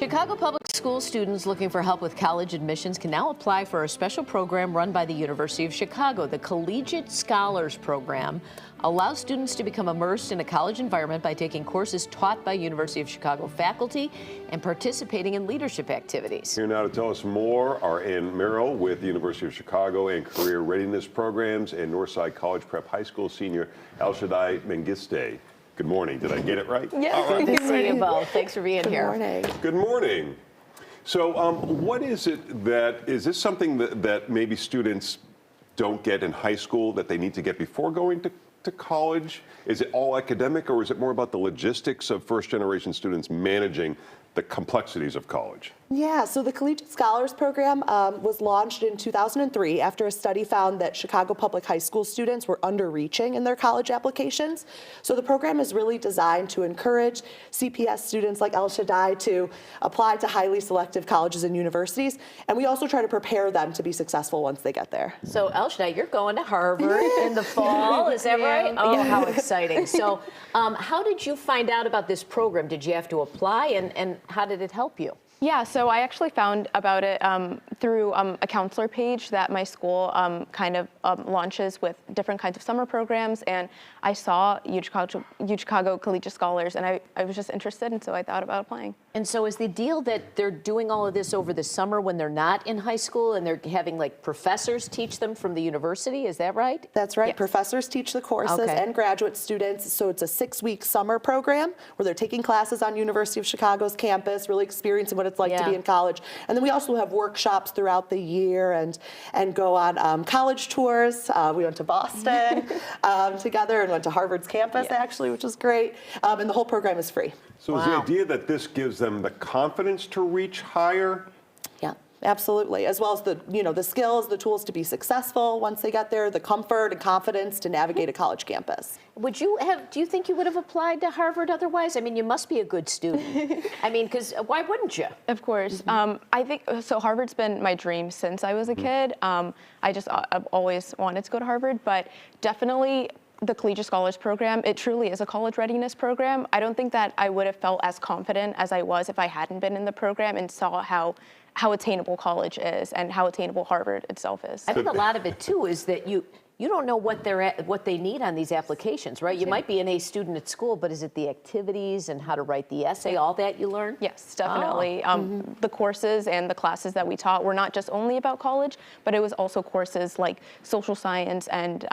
Chicago Public School students looking for help with college admissions can now apply for a special program run by the University of Chicago. The Collegiate Scholars Program allows students to become immersed in a college environment by taking courses taught by University of Chicago faculty and participating in leadership activities. Here now to tell us more are Ann Merrill with the University of Chicago and Career Readiness Programs and Northside College Prep High School senior El Shaddai Mengiste. Good morning. Did I get it right? Yes. Good to see you both. Thanks for being here. Good morning. Good morning. So what is it is this something that maybe students don't get in high school that they need to get before going to college? Is it all academic, or is it more about the logistics of first-generation students managing the complexities of college? Yeah, so the Collegiate Scholars Program was launched in 2003 after a study found that Chicago public high school students were underreaching in their college applications. So the program is really designed to encourage CPS students like El Shaddai to apply to highly selective colleges and universities, and we also try to prepare them to be successful once they get there. So El Shaddai, you're going to Harvard in the fall, is that right? Oh, yeah. How exciting. So how did you find out about this program? Did you have to apply, and how did it help you? Yeah, so I actually found about it through a counselor page that my school launches with different kinds of summer programs, and I saw UChicago Collegiate Scholars, and I was just interested, and so I thought about applying. And so is the deal that they're doing all of this over the summer when they're not in high school, and they're having like professors teach them from the university, is that right? That's right. Yes. Professors teach the courses and graduate students, so it's a 6-week summer program where they're taking classes on University of Chicago's campus, really experiencing what it's like to be in college. And then we also have workshops throughout the year and go on college tours. We went to Boston together and went to Harvard's campus actually, which was great. And the whole program is free. So is the idea that this gives them the confidence to reach higher? Yeah, absolutely. As well as the skills, the tools to be successful once they get there, the comfort and confidence to navigate a college campus. Do you think you would have applied to Harvard otherwise? I mean, you must be a good student. I mean, because why wouldn't you? Of course. I think, so Harvard's been my dream since I was a kid. I've always wanted to go to Harvard, but definitely the Collegiate Scholars Program, it truly is a college readiness program. I don't think that I would have felt as confident as I was if I hadn't been in the program and saw how attainable college is and how attainable Harvard itself is. I think a lot of it too is that you don't know what they need on these applications, right? You might be an A student at school, but is it the activities and how to write the essay, all that you learn? Yes, definitely. The courses and the classes that we taught were not just only about college, but it was also courses like social science and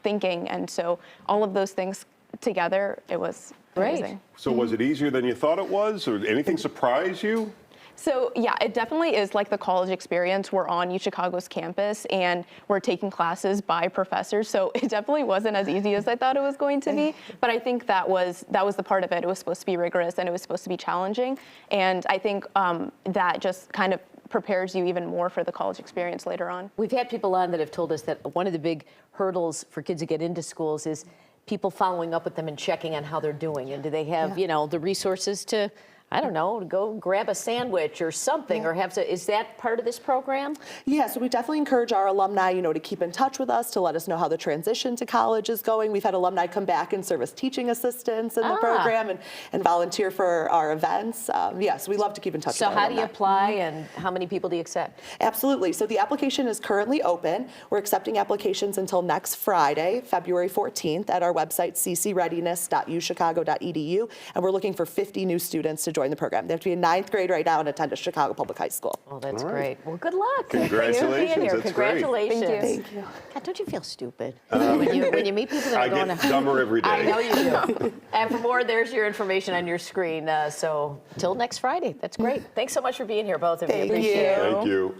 thinking, and so all of those things together, it was amazing. So was it easier than you thought it was, or anything surprise you? So yeah, it definitely is like the college experience. We're on UChicago's campus and we're taking classes by professors. So it definitely wasn't as easy as I thought it was going to be. But I think that was the part of it. It was supposed to be rigorous and it was supposed to be challenging. And I think that just kind of prepares you even more for the college experience later on. We've had people on that have told us that one of the big hurdles for kids to get into schools is people following up with them and checking on how they're doing. And do they have, the resources to, I don't know, go grab a sandwich or something, or is that part of this program? Yeah, so we definitely encourage our alumni, to keep in touch with us, to let us know how the transition to college is going. We've had alumni come back and serve as teaching assistants in the program and volunteer for our events. So we love to keep in touch with our alumni. So how do you apply and how many people do you accept? Absolutely. So the application is currently open. We're accepting applications until next Friday, February 14th, at our website, ccreadiness.uchicago.edu, and we're looking for 50 new students to join the program. They have to be in 9th grade right now and attend a Chicago Public High School. Oh, that's great. Well, good luck. Congratulations. That's Congratulations. Great. Thank you. God, don't you feel stupid when you meet people that are going I get dumber every day. I know you do. And for more, there's your information on your screen. So till next Friday. That's great. Thanks so much for being here, both of you. Thank Appreciate it. Thank you.